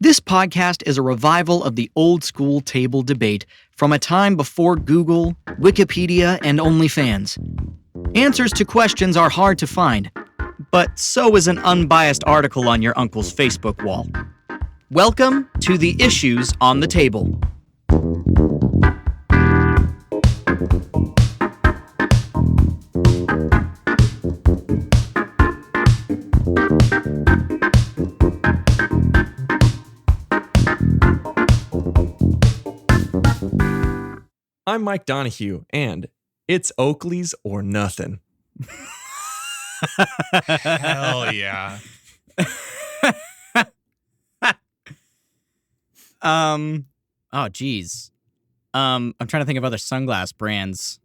This podcast is a revival of the old school table debate from a time before Google, Wikipedia, and OnlyFans. Answers to questions are hard to find, but so is an unbiased article on your uncle's Facebook wall. Welcome to the Issues on the Table. I'm Mike Donahue, and it's Oakley's or nothing. Hell yeah. Oh geez. I'm trying to think of other sunglass brands.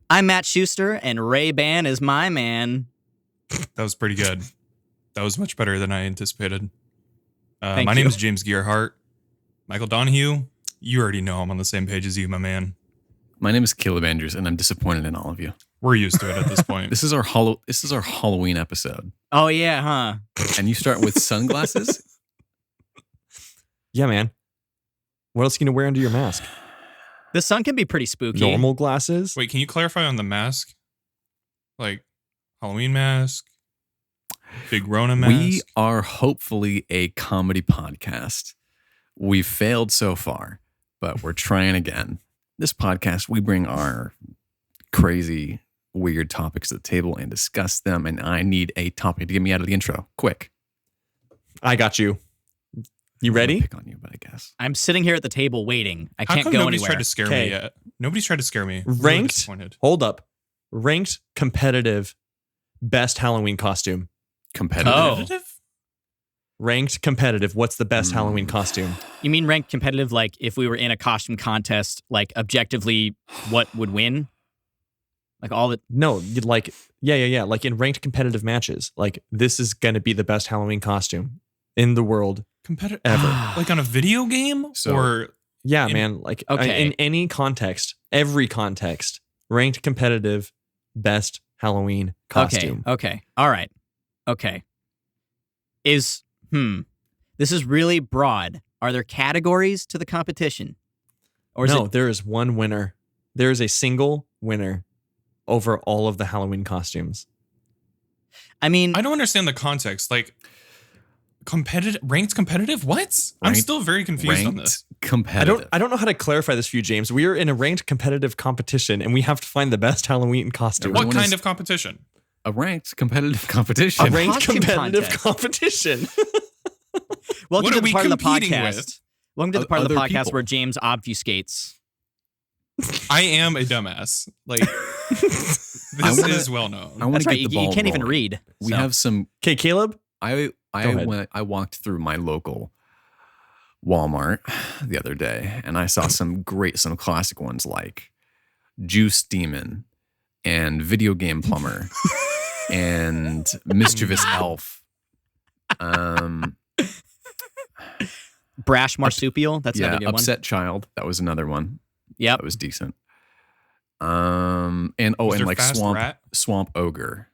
I'm Matt Schuster, and Ray-Ban is my man. That was pretty good. That was much better than I anticipated. Thank my you. name is James Gearhart. Michael Donahue, you already know I'm on the same page as you, my man. My name is Caleb Andrews, and I'm disappointed in all of you. We're used to it at this point. This is our Halloween episode, Oh yeah, huh? and you start with sunglasses. Yeah, man. What else are you going to wear under your mask? The sun can be pretty spooky. Normal glasses? Wait, can you clarify on the mask? Like, Halloween mask? Big Rona mask? We are hopefully a comedy podcast. We've failed so far, but we're trying again. This podcast, we bring our crazy, weird topics to the table and discuss them. And I need a topic to get me out of the intro. Quick. I got you. You I'm ready? gonna pick on you, but I guess. I'm sitting here at the table waiting. I How can't come go nobody's anywhere. tried to scare Okay. me yet? Nobody's tried to scare me. I'm really Ranked. disappointed. Hold up. Ranked competitive best Halloween costume. Competitive. Oh. Competitive? Ranked competitive. What's the best Halloween costume? You mean ranked competitive? Like if we were in a costume contest, like objectively, what would win? Like all the No, you'd like, yeah. Like in ranked competitive matches. Like this is going to be the best Halloween costume in the world Competitive? ever. Like on a video game? So- or Yeah, In- man. Like Okay. in any context, every context, ranked competitive best Halloween costume. Okay. All right. Okay. This is really broad. Are there categories to the competition? Or is No, it there is one winner. There is a single winner over all of the Halloween costumes. I mean, I don't understand the context. Like, ranked competitive? What? I'm Ranked- still very confused on this. Competitive. I don't know how to clarify this for you, James. We are in a ranked competitive competition and we have to find the best Halloween costume. What Everyone kind is- of competition? A ranked competitive competition. A ranked costume competitive contest. competition. welcome What to are the we part of the competing podcast. with? Welcome to the part of the Other podcast people. where James obfuscates. I am a dumbass. Like, this wanna- is well known. I want That's to right. get the You ball can't even rolling. read. We so. have some. Okay, Caleb. I ahead. walked through my local Walmart the other day, and I saw some classic ones like Juice Demon and Video Game Plumber and Mischievous Elf. brash marsupial. That's Yeah, another good Upset Child. That was another one. Yep. That was decent. And Was there like Fast Rat? Swamp Ogre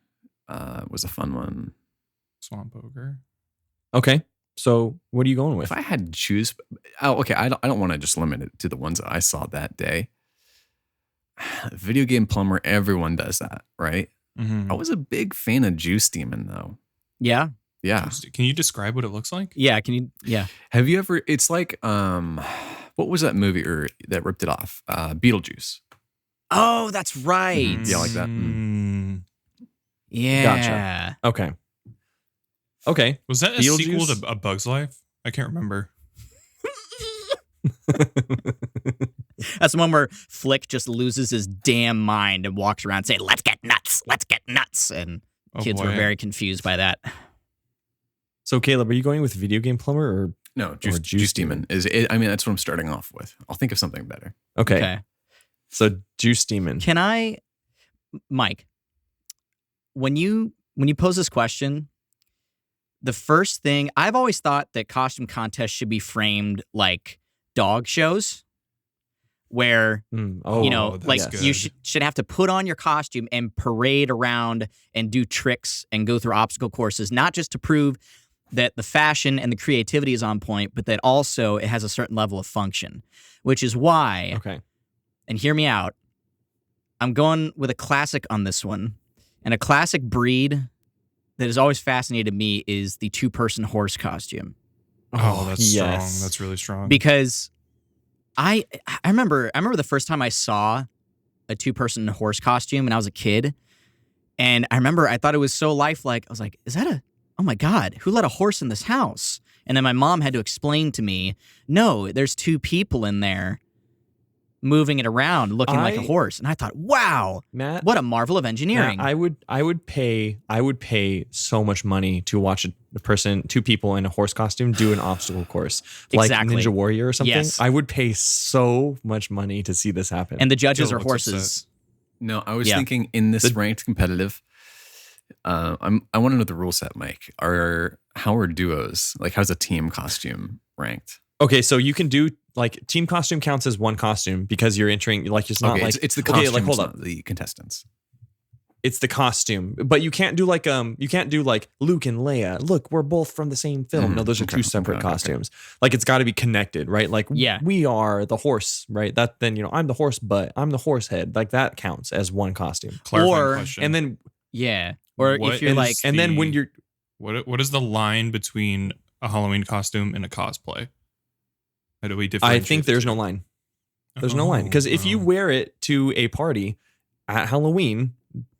was a fun one. Swamp Ogre. Okay. So what are you going with? If I had to choose, okay, I don't want to just limit it to the ones that I saw that day. Video Game Plumber, everyone does that, right? Mm-hmm. I was a big fan of Juice Demon though. Yeah. Yeah. Can you describe what it looks like? Yeah. Can you? Yeah. Have you ever? It's like what was that movie that ripped it off? Beetlejuice. Oh, that's right. Yeah, like that. Yeah. Gotcha. Okay. Okay. Was that a sequel Beetlejuice? to A Bug's Life? I can't remember. That's the one where Flick just loses his damn mind and walks around saying, "Let's get nuts. Let's get nuts." And Oh, kids boy. were very confused by that. So Caleb, are you going with Video Game Plumber or No, Juice Juice Demon is. I mean, that's what I'm starting off with. I'll think of something better. okay. So Juice Demon. Can I, Mike, when you pose this question, the first thing I've always thought that costume contests should be framed like dog shows, where Oh, you know, that's like good. you should have to put on your costume and parade around and do tricks and go through obstacle courses, not just to prove that the fashion and the creativity is on point, but that also it has a certain level of function, which is why, Okay. and hear me out, I'm going with a classic on this one. And a classic breed that has always fascinated me is the two-person horse costume. Oh, that's yes. strong. That's really strong. Because I remember the first time I saw a two-person horse costume when I was a kid. And I remember I thought it was so lifelike. I was like, oh my God, who let a horse in this house? And then my mom had to explain to me, no, there's two people in there moving it around looking like a horse. And I thought, wow, Matt, what a marvel of engineering. Matt, I would pay so much money to watch two people in a horse costume do an obstacle course. Like Exactly. Ninja Warrior or something. Yes. I would pay so much money to see this happen. And the judges are Joe looks horses. upset. No, I was Yeah. thinking in this ranked competitive. I want to know the rule set, Mike. How are duos? Like, how's a team costume ranked? Okay, so you can do like team costume counts as one costume because you're entering like it's not Okay, like it's the costume. Okay, like hold up, The contestants. it's the costume, but you can't do like Luke and Leia. Look, we're both from the same film. No, those are Okay, two separate okay. costumes. Like it's got to be connected, right? Like Yeah. we are the horse, right? That then I'm the horse butt, I'm the horse head. Like that counts as one costume. Clarifying Or- question. And then Yeah. Or What if you're is- like, and then when the- you're what is the line between a Halloween costume and a cosplay? How do we I differentiate? think there's no line. There's no line because if you wear it to a party at Halloween,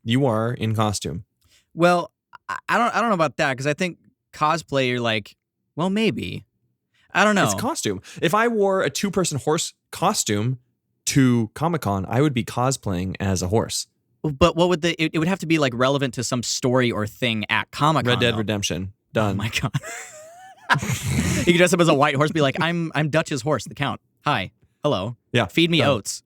you are in costume. well, I don't know about that because I think cosplay, you're like, well, maybe. I don't know. It's costume. If I wore a two-person horse costume to Comic-Con, I would be cosplaying as a horse. But what would it would have to be like relevant to some story or thing at Comic-Con. Red Dead though. Redemption. Oh Done. my God. You could dress up as a white horse, be like, I'm Dutch's horse, the Count. Hi. Hello. Yeah, Feed me done. oats.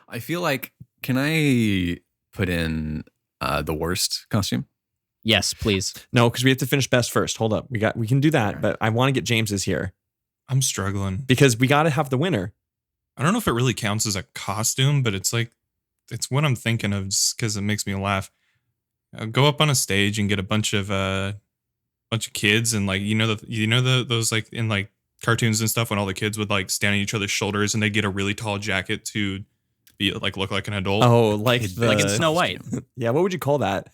I feel like, can I put in the worst costume? Yes, please. No, because we have to finish best first. Hold up. We can do that, but I want to get James's here I'm struggling. because we got to have the winner. I don't know if it really counts as a costume, but it's like it's what I'm thinking of just because it makes me laugh. Go up on a stage and get a bunch of kids and like those like in like cartoons and stuff when all the kids would like stand on each other's shoulders and they get a really tall jacket to be like look like an adult. Oh, like Like in Snow White. Yeah, what would you call that?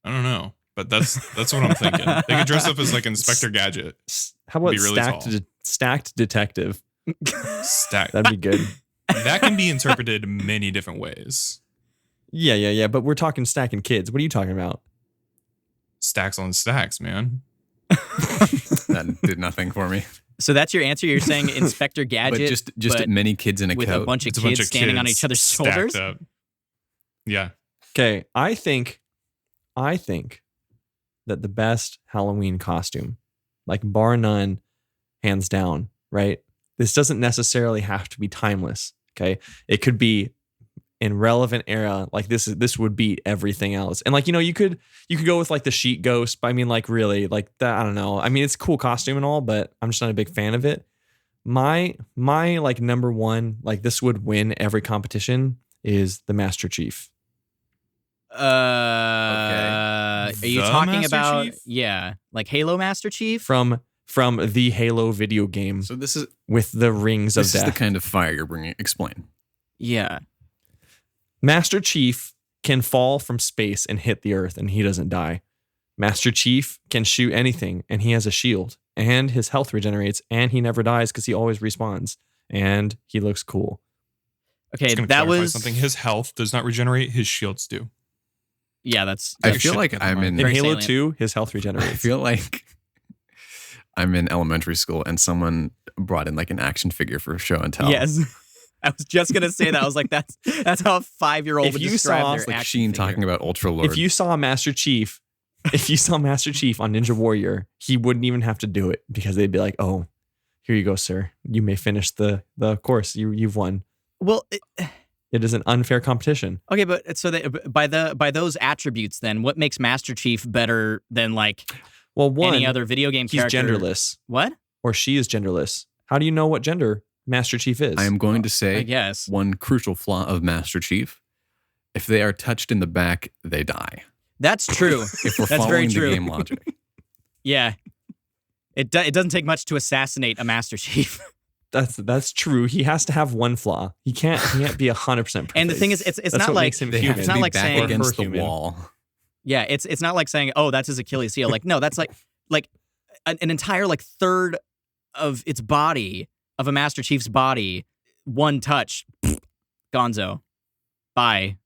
I don't know, but that's what I'm thinking. They could dress up as like Inspector Gadget. How about Be really tall. stacked detective? Stack. That'd be good. That can be interpreted many different ways. Yeah. But we're talking stacking kids. What are you talking about? Stacks on stacks, man. That did nothing for me. So that's your answer? You're saying Inspector Gadget, But just many kids in a with coat. a bunch of It's a kids bunch of standing on kids each other's stacked shoulders? up. Yeah. Okay, I think that the best Halloween costume, like bar none, hands down, right? This doesn't necessarily have to be timeless. Okay, it could be in relevant era. Like this would beat everything else. And like you could go with like the sheet ghost. But I mean, like really, like that. I don't know. I mean, it's a cool costume and all, but I'm just not a big fan of it. My like number one, like this would win every competition is the Master Chief. Are you The talking Master about Chief? like Halo Master Chief? From the Halo video game So this is with the rings of this is death. the kind of fire you're bringing. Explain. Yeah. Master Chief can fall from space and hit the earth and he doesn't die. Master Chief can shoot anything and he has a shield and his health regenerates and he never dies because he always respawns and he looks cool. Okay, Just gonna that clarify was something. His health does not regenerate. His shields do. Yeah, that's I Like a feel shit like in the I'm mind. in. In Very Halo salient. 2, his health I regenerates. feel like I'm in elementary school and someone brought in like an action figure for show and tell. Yes. I was just gonna say that. I was like, that's how a 5-year-old If would you describe saw- their It's like action Sheen figure. talking about Ultra Lord. If you saw Master Chief on Ninja Warrior, he wouldn't even have to do it because they'd be like, "Oh, here you go, sir. You may finish the course. You've won." Well, It is an unfair competition. okay, but so by those attributes, then what makes Master Chief better than like Well, one, any other video game he's character? genderless, What? or she is genderless. How do you know what gender Master Chief is? I am going to I say guess. one crucial flaw of Master Chief: if they are touched in the back, they die. That's true. If we're That's very following the true. game logic. Yeah. It doesn't take much to assassinate a Master Chief. That's true. He has to have one flaw. He can't be 100% perfect. And the thing is, it's That's not what like makes him They human. have It's to not be like back saying- against the Human. wall. yeah, it's not like saying, oh, that's his Achilles heel. Like, no, that's like an entire like third of its body, of a Master Chief's body, one touch, gonzo. Bye.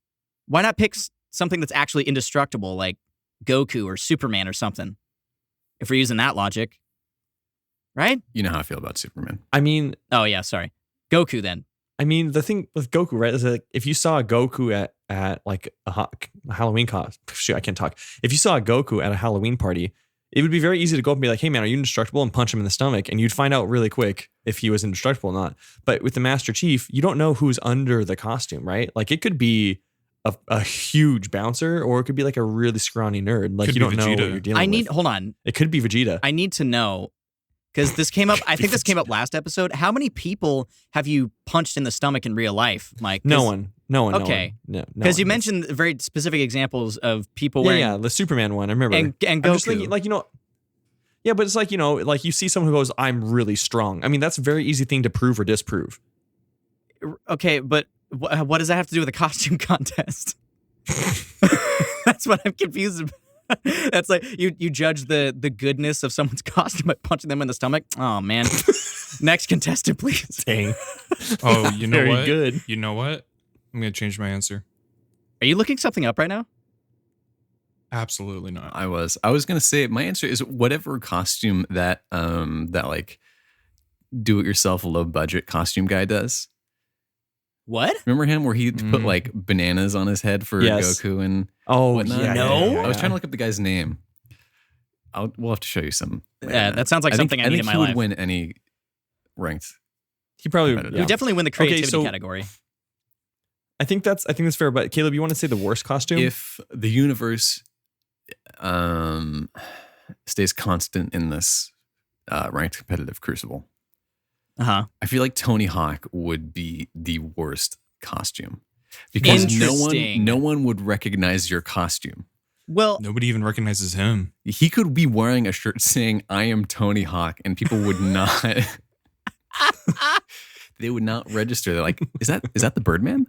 Why not pick something that's actually indestructible, like Goku or Superman or something? If we're using that logic. Right? You know how I feel about Superman. I mean, Oh, yeah, sorry. Goku then. the thing with Goku, right, is that if you saw a Goku at like a Halloween shoot, I can't talk. If you saw a Goku at a Halloween party, it would be very easy to go up and be like, hey man, are you indestructible? And punch him in the stomach. And you'd find out really quick if he was indestructible or not. But with the Master Chief, you don't know who's under the costume, right? Like it could be a huge bouncer, or it could be like a really scrawny nerd. Like Could you be don't know Vegeta. what you're dealing with. Hold on. It could be Vegeta. I need to know, because this came up, I think this came up last episode. How many people have you punched in the stomach in real life, Mike? No one. Okay. No. Because you mentioned very specific examples of people wearing Yeah, the Superman one. I remember. and I'm just Goku. thinking, like, yeah, but it's like, like you see someone who goes, I'm really strong. I mean, that's a very easy thing to prove or disprove. Okay, but what does that have to do with a costume contest? That's what I'm confused about. That's like you judge the goodness of someone's costume by punching them in the stomach. Oh man. Next contestant, please. Dang. Oh, you know Very what? good. You know what? I'm gonna change my answer. Are you looking something up right now? Absolutely not. I was gonna say my answer is whatever costume that like do it yourself low budget costume guy does. What? Remember him where he put like bananas on his head for Yes. Goku and Oh, whatnot? yeah. No? I was trying to look up the guy's name. We'll have to show you some. Yeah, that sounds like something I need in my think he life. would win any ranked. He probably, Competitive. You yeah. definitely win the creativity so- category. I think that's fair. But Caleb, you want to say the worst costume? If the universe stays constant in this ranked competitive crucible, Uh-huh. I feel like Tony Hawk would be the worst costume because Interesting. no one would recognize your costume. Well, Nobody even recognizes him. He could be wearing a shirt saying "I am Tony Hawk" and people would not. They would not register. They're like, "Is that the Birdman?"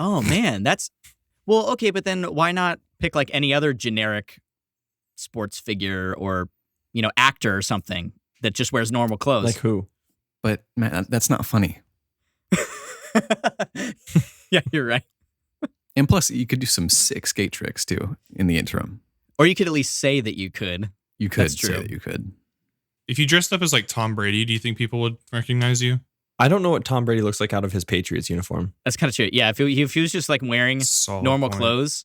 oh man, that's well, okay, but then why not pick like any other generic sports figure or, actor or something that just wears normal clothes? like who? But man, that's not funny. Yeah, you're right. And plus, you could do some sick skate tricks too in the interim. Or you could at least say that you could. You could That's say true. that you could. If you dressed up as like Tom Brady, do you think people would recognize you? I don't know what Tom Brady looks like out of his Patriots uniform. That's kind of true. Yeah, if he was just like wearing Solid normal point. clothes,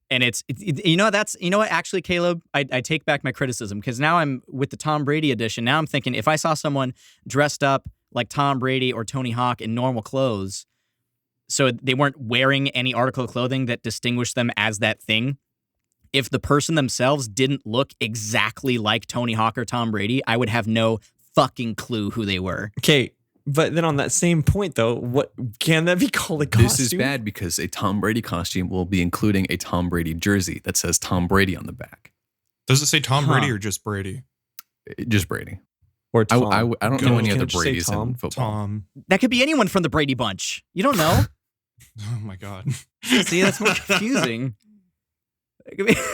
and what, actually, Caleb, I take back my criticism, because now I'm with the Tom Brady edition. Now I'm thinking, if I saw someone dressed up like Tom Brady or Tony Hawk in normal clothes, so they weren't wearing any article of clothing that distinguished them as that thing, if the person themselves didn't look exactly like Tony Hawk or Tom Brady, I would have no fucking clue who they were. Okay, but then on that same point though, what can that be called a costume? This is bad because a Tom Brady costume will be including a Tom Brady jersey that says Tom Brady on the back. Does it say Tom Huh. Brady or just Brady? Just Brady. Or I, Tom. I don't Go. know any Can't other it just say Brady's Tom? in football. Tom. That could be anyone from the Brady bunch. You don't know. Oh my God. See, that's more confusing.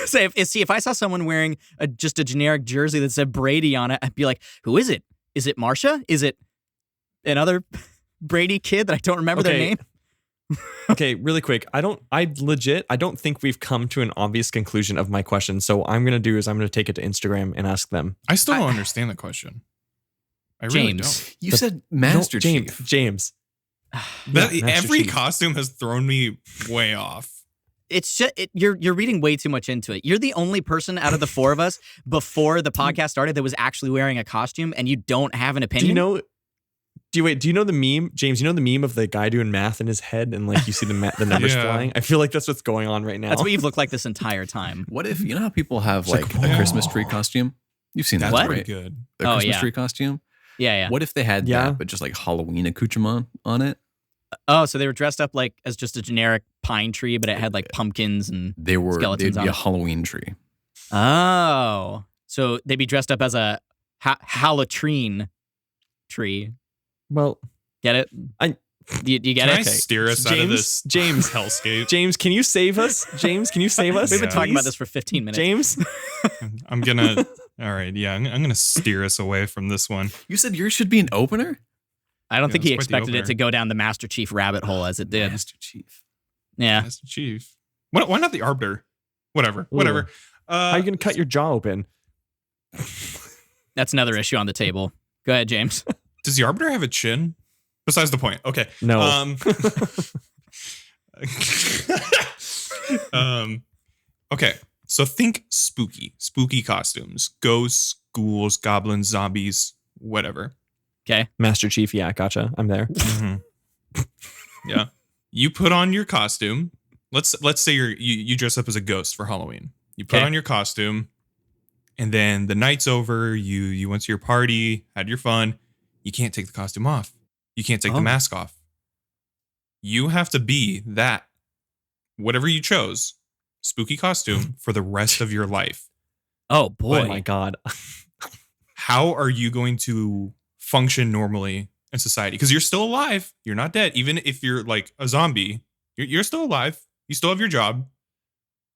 So if I saw someone wearing just a generic jersey that said Brady on it, I'd be like, who is it? Is it Marsha? Is it another Brady kid that I don't remember their Okay. name? Okay, really quick. I don't think we've come to an obvious conclusion of my question. So what I'm going to do is I'm going to take it to Instagram and ask them. I still don't understand the question. I really James. don't. You The- said Master James, Chief. James. That, Yeah, Master every Chief. costume has thrown me way off. It's just you're reading way too much into it. You're the only person out of the four of us before the podcast started that was actually wearing a costume, and you don't have an Do opinion. you know? Do you know the meme, James? You know the meme of the guy doing math in his head and like you see the numbers Yeah. flying? I feel like that's what's going on right now. That's what you've looked like this entire time. What if, you know how people have It's like, like a oh. Christmas tree costume? You've seen that, That's What? pretty right? good. The Oh, Christmas yeah. tree costume? Yeah, yeah. What if they had Yeah. that, but just like Halloween accoutrement on it? Oh, so they were dressed up like as just a generic pine tree, but it had like pumpkins and They'd skeletons be on a it. Halloween tree. Oh, so they'd be dressed up as a halatrine tree. Well, Get it? Do you get Can I it? steer us out of James? this James. hellscape? James, can you save us? James, can you save us? We've been talking about please? this for 15 minutes. James, I'm gonna. All right, yeah, I'm gonna steer us away from this one. You said yours should be an opener? I don't think Yeah, he it's quite the expected it opener. to go down the Master Chief rabbit hole as it did. Master Chief. Yeah. Master Chief. Why not the Arbiter? Whatever. Ooh. Whatever. how are you gonna cut your jaw open? That's another issue on the table. Go ahead, James. Does the Arbiter have a chin? Besides the point. Okay. No. Okay. So think spooky costumes, ghosts, ghouls, goblins, zombies, whatever. Okay. Master Chief, yeah, gotcha. I'm there. Mhm. Yeah. You put on your costume. Let's say you dress up as a ghost for Halloween. You put Okay. on your costume, and then the night's over. You went to your party, had your fun. You can't take the costume off. You can't take the Oh. mask off. You have to be that, whatever you chose, spooky costume for the rest of your life. Oh, boy. Oh my god. How are you going to function normally in society? Because you're still alive. You're not dead. Even if you're like a zombie, you're still alive. You still have your job.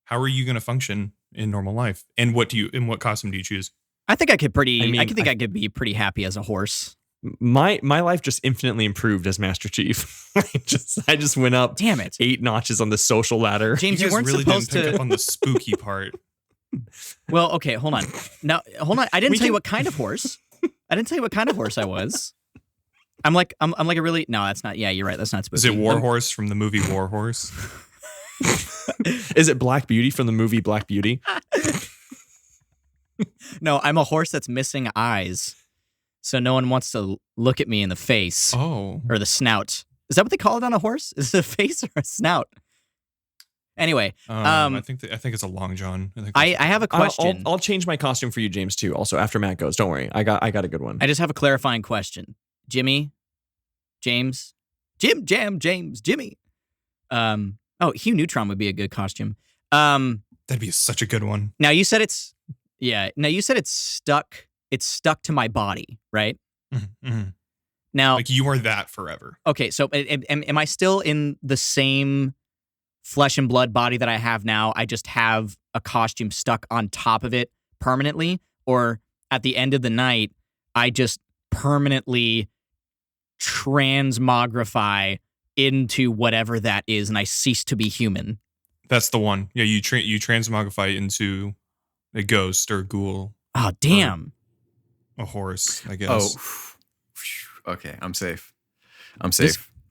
How are you going to function in normal life? And what costume do you choose? I think I could I I could be pretty happy as a horse. My life just infinitely improved as Master Chief. I just went up Damn it. 8 notches on the social ladder. James, you you guys weren't really supposed didn't pick to. up on the spooky part. Well, okay, hold on. Now, hold on. I didn't We tell you can- what kind of horse. I didn't tell you what kind of horse I was. I'm like a really no. That's not. Yeah, you're right. That's not Is spooky. it Warhorse from the movie Warhorse? Is it Black Beauty from the movie Black Beauty? No, I'm a horse that's missing eyes, so no one wants to look at me in the face Oh. or the snout. Is that what they call it on a horse? Is it a face or a snout? Anyway, I think it's a long john. I have a question. I'll change my costume for you, James, too. Also, after Matt goes, don't worry. I got a good one. I just have a clarifying question. Jimmy, James, Jimmy. Oh, Hugh Neutron would be a good costume. That'd be such a good one. Now you said it's stuck. It's stuck to my body, right? Mhm. Now, Like you are that forever. okay, so am I still in the same flesh and blood body that I have now? I just have a costume stuck on top of it permanently, or at the end of the night, I just permanently transmogrify into whatever that is, and I cease to be human. That's the one. Yeah, you transmogrify into a ghost or a ghoul, Oh, damn. a horse, I guess. Oh, okay. I'm safe.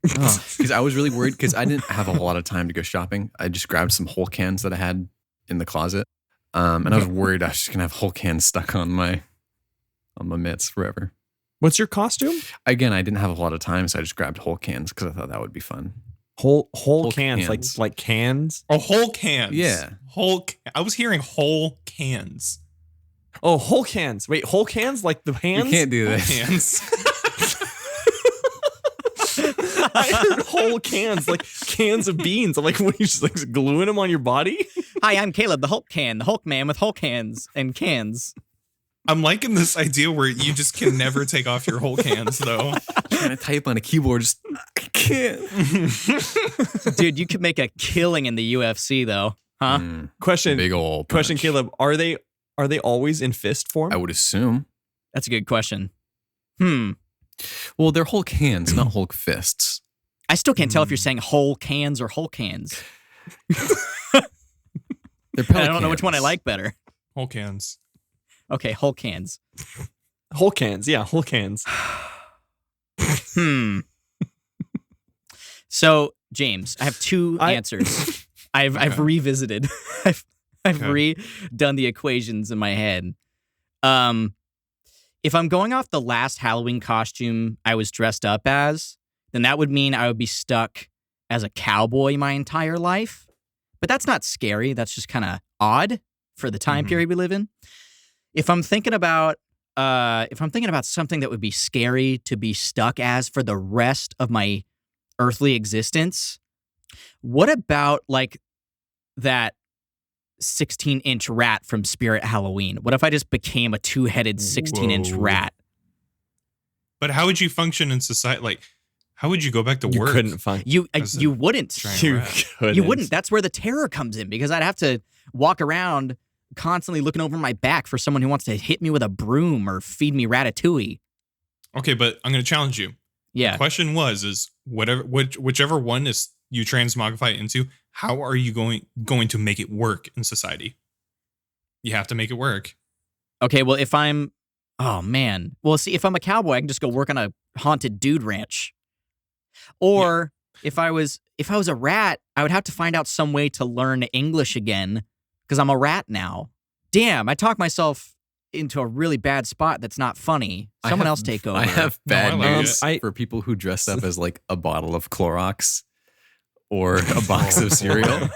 Because I was really worried because I didn't have a whole lot of time to go shopping. I just grabbed some whole cans that I had in the closet, and I was worried I was just gonna have whole cans stuck on my mitts forever. What's your costume? Again, I didn't have a lot of time, so I just grabbed whole cans because I thought that would be fun. Whole Whole cans, cans. like cans. Oh, whole cans. Yeah. I was hearing whole cans. Oh, whole cans. Wait, whole cans like the hands? You can't do Whole this. cans. I heard whole cans, like cans of beans. I'm like, what are you just like gluing them on your body? Hi, I'm Caleb, the Hulk man with Hulk hands and cans. I'm liking this idea where you just can never take off your whole cans, though. Trying to type on a keyboard, just I can't. Dude, you could make a killing in the UFC though, huh? Question, Big old question, punch. Caleb. Are they always in fist form? I would assume. That's a good question. Well, they're Hulk hands, not Hulk fists. I still can't tell if you're saying whole cans or Hulk hands. They're I don't know which one I pelicans. like better. Whole cans. Okay, Hulk hands. Whole cans, yeah, whole cans. So, James, I have two I- answers. I've Okay. revisited. I've Okay. redone the equations in my head. If I'm going off the last Halloween costume I was dressed up as, then that would mean I would be stuck as a cowboy my entire life. But that's not scary. That's just kind of odd for the time Mhm. period we live in. If I'm thinking about something that would be scary to be stuck as for the rest of my earthly existence. What about like that 16-inch rat from Spirit Halloween? What if I just became a 2-headed 16-inch Whoa. rat? But how would you function in society? Like, how would you go back to You work? couldn't find. You As a wouldn't. giant You rat? couldn't. You wouldn't. That's where the terror comes in, because I'd have to walk around constantly looking over my back for someone who wants to hit me with a broom or feed me ratatouille. Okay, but I'm going to challenge you. Yeah. The question is whichever one is you transmogrify into, how are you going to make it work in society? You have to make it work. Okay, well, if I'm... Oh, man. Well, see, if I'm a cowboy, I can just go work on a haunted dude ranch. Or if I was a rat, I would have to find out some way to learn English again, because I'm a rat now. Damn, I talked myself into a really bad spot that's not funny. Someone else take over. I have No, I bad like news it. for people who dressed up as like a bottle of Clorox or a box of cereal.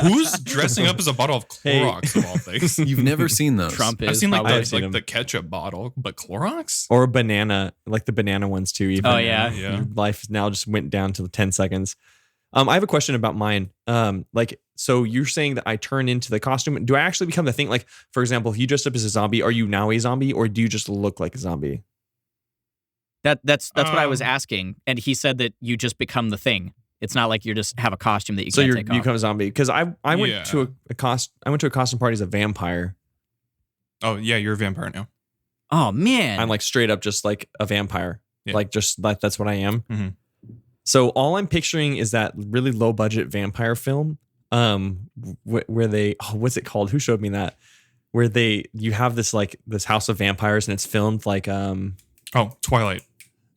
Who's dressing up as a bottle of Hey. Clorox of all things? You've never seen those. Trump I've is seen like probably. I've seen them. the ketchup bottle, but Clorox? Or a banana, like the banana ones too. Even. Oh, yeah. Yeah. Your life now just went down to 10 seconds. I have a question about mine. So you're saying that I turn into the costume. Do I actually become the thing? Like, for example, if you dressed up as a zombie, are you now a zombie, or do you just look like a zombie? That's what I was Um, asking, and he said that you just become the thing. It's not like you just have a costume that you So can't you take off. become a zombie. Because I went Yeah. to I went to a costume party as a vampire. Oh, yeah, you're a vampire now. Oh man, I'm like straight up just like a vampire. Yeah. Like just like that's what I am. Mhm. So all I'm picturing is that really low budget vampire film, where they what's it called? Who showed me that? Where you have this house of vampires and it's filmed like Oh, Twilight.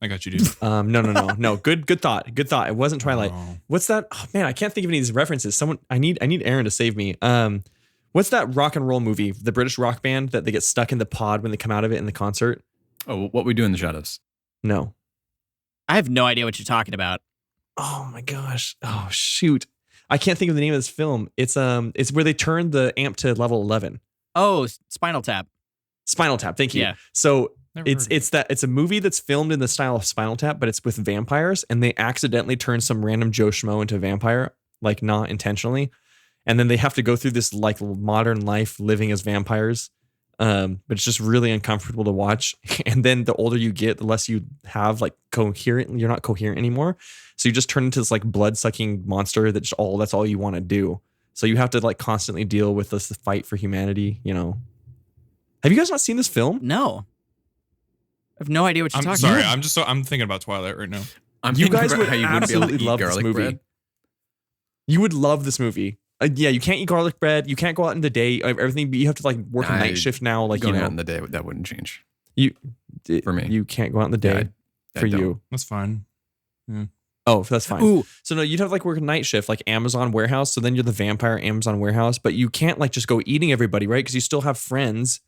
I got you, dude. no. Good thought. It wasn't Twilight. Oh. What's that? Oh man, I can't think of any of these references. I need Aaron to save me. What's that rock and roll movie? The British rock band that they get stuck in the pod when they come out of it in the concert? Oh, what we do in the shadows? No. I have no idea what you're talking about. Oh my gosh. Oh shoot. I can't think of the name of this film. It's where they turn the amp to level 11. Oh, Spinal Tap. Spinal Tap. Thank you. Yeah. So Never it's heard of it's a movie that's filmed in the style of Spinal Tap, but it's with vampires, and they accidentally turn some random Joe Schmo into a vampire, like not intentionally, and then they have to go through this like modern life living as vampires. But it's just really uncomfortable to watch. And then the older you get, the less you have like coherent. You're not coherent anymore, so you just turn into this like blood sucking monster that's all you want to do. So you have to like constantly deal with this fight for humanity. You know. Have you guys not seen this film? No, I have no idea what you're I'm talking sorry. about. I'm thinking about Twilight right now. I'm You thinking guys about would how you wouldn't be able to absolutely eat love this garlic movie. bread. You would love this movie. Yeah, you can't eat garlic bread. You can't go out in the day. Everything. You have to like work a I- night shift now. Like Going you out know, in the day, that wouldn't change. for me. you can't go out in the day I for don't. you. That's fine. Oh, that's fine. Ooh, So no, you'd have to like work a night shift, like Amazon warehouse. So then you're the vampire Amazon warehouse, but you can't like just go eating everybody, right? Because you still have friends,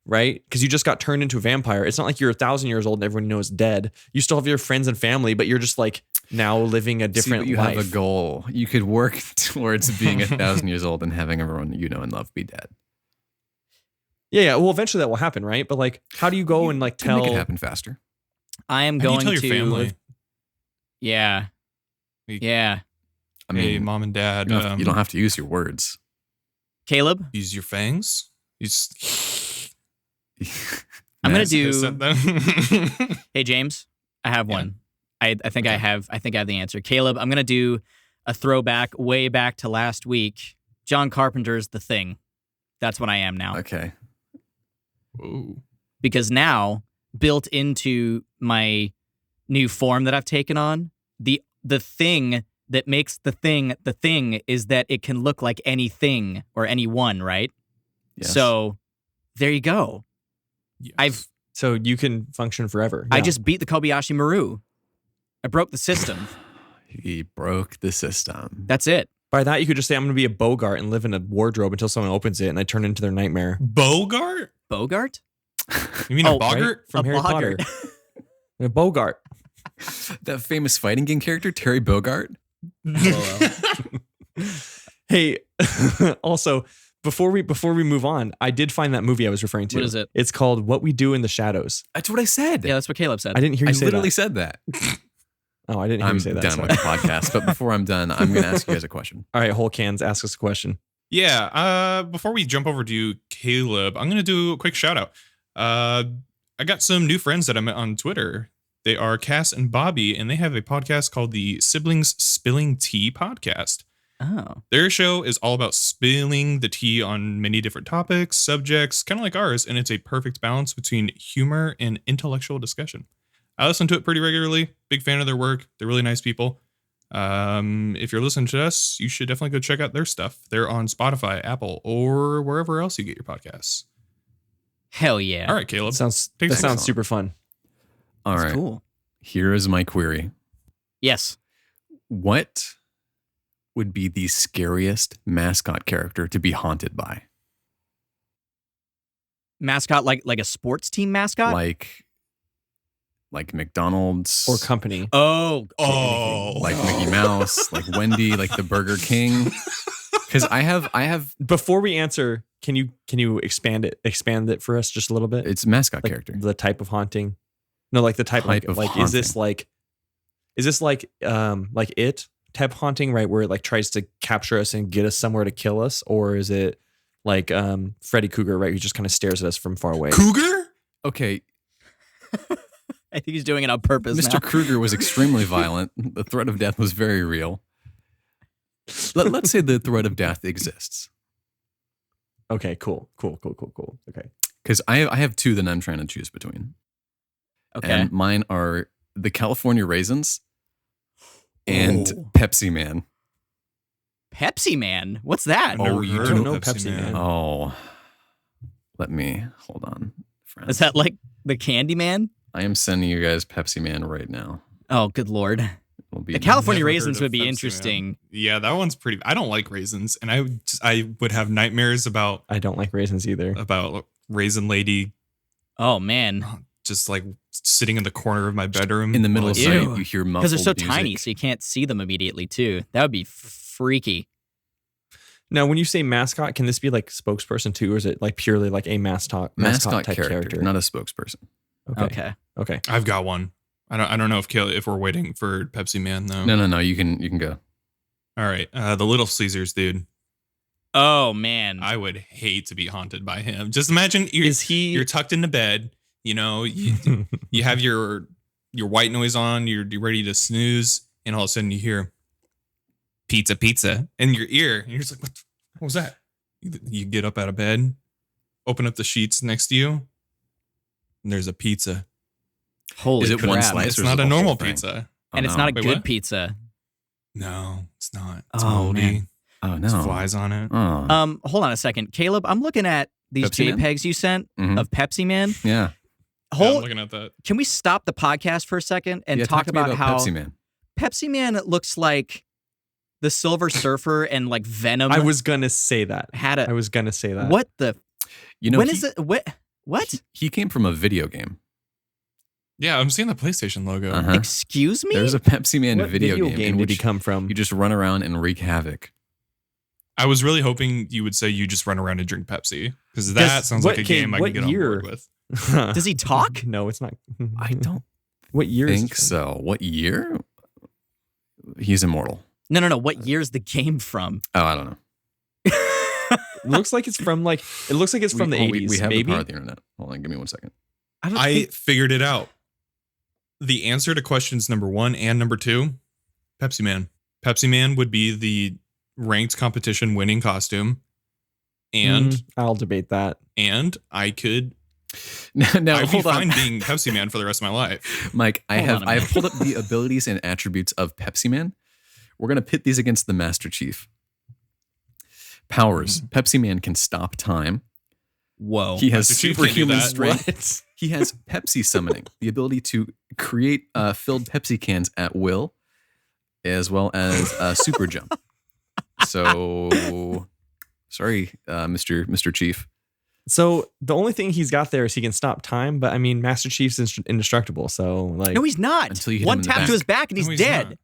right? Because you just got turned into a vampire. It's not like you're 1,000 years old and everyone knows dead. You still have your friends and family, but you're just like now living a different See, but you life. have a goal. You could work towards being 1,000 years old and having everyone you know and love be dead. Yeah. Well, eventually that will happen, right? But like, how do you go and like Can make it tell? happen faster. I am How do you going tell your to. family? Yeah. Like, Yeah. I hey, mean, mom and dad, you don't have to use your words. Caleb, use your fangs. Use. I'm gonna Matt, do. I said that. Hey James, I have Yeah. one. I think I have the answer. Caleb, I'm gonna do a throwback way back to last week. John Carpenter's The Thing. That's what I am now. Okay. Ooh. Because now, built into my new form that I've taken on, the thing that makes the thing is that it can look like anything or anyone, right? Yes. So there you go. Yes. So you can function forever. I Yeah. just beat the Kobayashi Maru. I broke the system. He broke the system. That's it. By that you could just say I'm going to be a Bogart and live in a wardrobe until someone opens it and I turn into their nightmare. Bogart? Bogart? You mean Oh, a boggart? From A Harry boggart. Potter. A Bogart. That famous fighting game character, Terry Bogart. Hey, also before we move on, I did find that movie I was referring to. What is it? It's called What We Do in the Shadows. That's what I said. Yeah, that's what Caleb said. I didn't hear I you say literally that. said that. Oh, I didn't hear I'm you say that. done Sorry. with the podcast. But before I'm done, I'm going to ask you guys a question. All right, whole cans, ask us a question. Yeah. Before we jump over to Caleb, I'm gonna do a quick shout out. I got some new friends that I met on Twitter. They are Cass and Bobby, and they have a podcast called the Siblings Spilling Tea Podcast. Oh. Their show is all about spilling the tea on many different topics, subjects, kind of like ours, and it's a perfect balance between humor and intellectual discussion. I listen to it pretty regularly. Big fan of their work. They're really nice people. If you're listening to us, you should definitely go check out their stuff. They're on Spotify, Apple, or wherever else you get your podcasts. Hell yeah. All right, Caleb. That sounds Excellent. super fun. All That's right. cool. Here is my query. Yes. What would be the scariest mascot character to be haunted by? Mascot like a sports team mascot? Like McDonald's Or company. Oh. like Mickey Mouse, like Wendy, like the Burger King. Because I have Before we answer, can you expand it for us just a little bit? it's mascot Like character. the type of haunting. No, like the type of Type of is this like it type haunting, right? Where it like tries to capture us and get us somewhere to kill us, or is it like Freddy Krueger, right? Who just kind of stares at us from far away. Cougar? Okay, I think he's doing it on purpose Mr. now. Krueger was extremely violent. The threat of death was very real. Let's say the threat of death exists. Okay, cool. Okay. Because I have two that I'm trying to choose between. Okay. And mine are the California Raisins and Oh. Pepsi Man. Pepsi Man. What's that? I've never you heard don't of know Pepsi Man. Oh, let me hold on, friends. Is that like the Candy Man? I am sending you guys Pepsi Man right now. Oh, good lord. It will be The California Never raisins heard would of be Pepsi Man. interesting. Yeah, that one's pretty. I don't like raisins, and I would have nightmares about I don't like raisins either. raisin lady Oh man. just like sitting in the corner of my bedroom in the middle of while the I Ew. night. You hear muffled Because they're so music. tiny, so you can't see them immediately too. That would be freaky. Now, when you say mascot, can this be like spokesperson too, or is it like purely like a mascot type character? not a spokesperson. Okay. Okay. I've got one. I don't know if we're waiting for Pepsi Man though. No. You can go. All right, the Little Caesars dude. Oh man. I would hate to be haunted by him. Just imagine you're tucked into bed. You know, you have your white noise on. You're ready to snooze, and all of a sudden you hear pizza in your ear, and you're just like, what was that? You get up out of bed, open up the sheets next to you, and there's a pizza. Holy Is it crap. one slice? It's or is not it a the whole normal thing? pizza. Oh, And it's no. not a Wait, good what? pizza. No, it's not. It's Oh, moldy. man. Oh There's no. flies on it. Oh. Hold on a second. Caleb, I'm looking at these Pepsi Man? JPEGs you sent Mhm. of Pepsi Man. Yeah. Yeah, I'm Hold, looking at that. can we stop the podcast for a second and Yeah, talk to me about how Pepsi Man. Pepsi Man looks like the Silver Surfer and like Venom I was gonna say that. had a that. what the You know, when is it what? He came from a video game. Yeah, I'm seeing the PlayStation logo. Uh-huh. Excuse me? There's a Pepsi Man What video game in did he which come from? you just run around and wreak havoc. I was really hoping you would say you just run around and drink Pepsi, because that sounds like a game I can get on board with. Does he talk? No, it's not. I don't What year is think it from? so. What year? He's immortal. No. What year's the game from? Oh, I don't know. It looks like it's from like the 80s. We have maybe. the power of the internet. Hold on, give me 1 second. I don't I think figured it out. The answer to questions number 1 and number 2, Pepsi Man. Pepsi Man would be the ranked competition winning costume, and I'll debate that. I could Now, I'd be hold fine on, being Pepsi Man for the rest of my life. Mike. I Hold on have a minute. pulled up the abilities and attributes of Pepsi Man. We're gonna pit these against the Master Chief. Powers: Pepsi Man can stop time. Whoa. He has Master Chief can't do superhuman that. strength. He has Pepsi summoning, the ability to create filled Pepsi cans at will, as well as super jump. So, sorry, Mr. Chief. So the only thing he's got there is he can stop time, but I mean, Master Chief's indestructible. So like, No, he's not. Until you hit One him in the tap back. to his back and No, he's he's dead. not.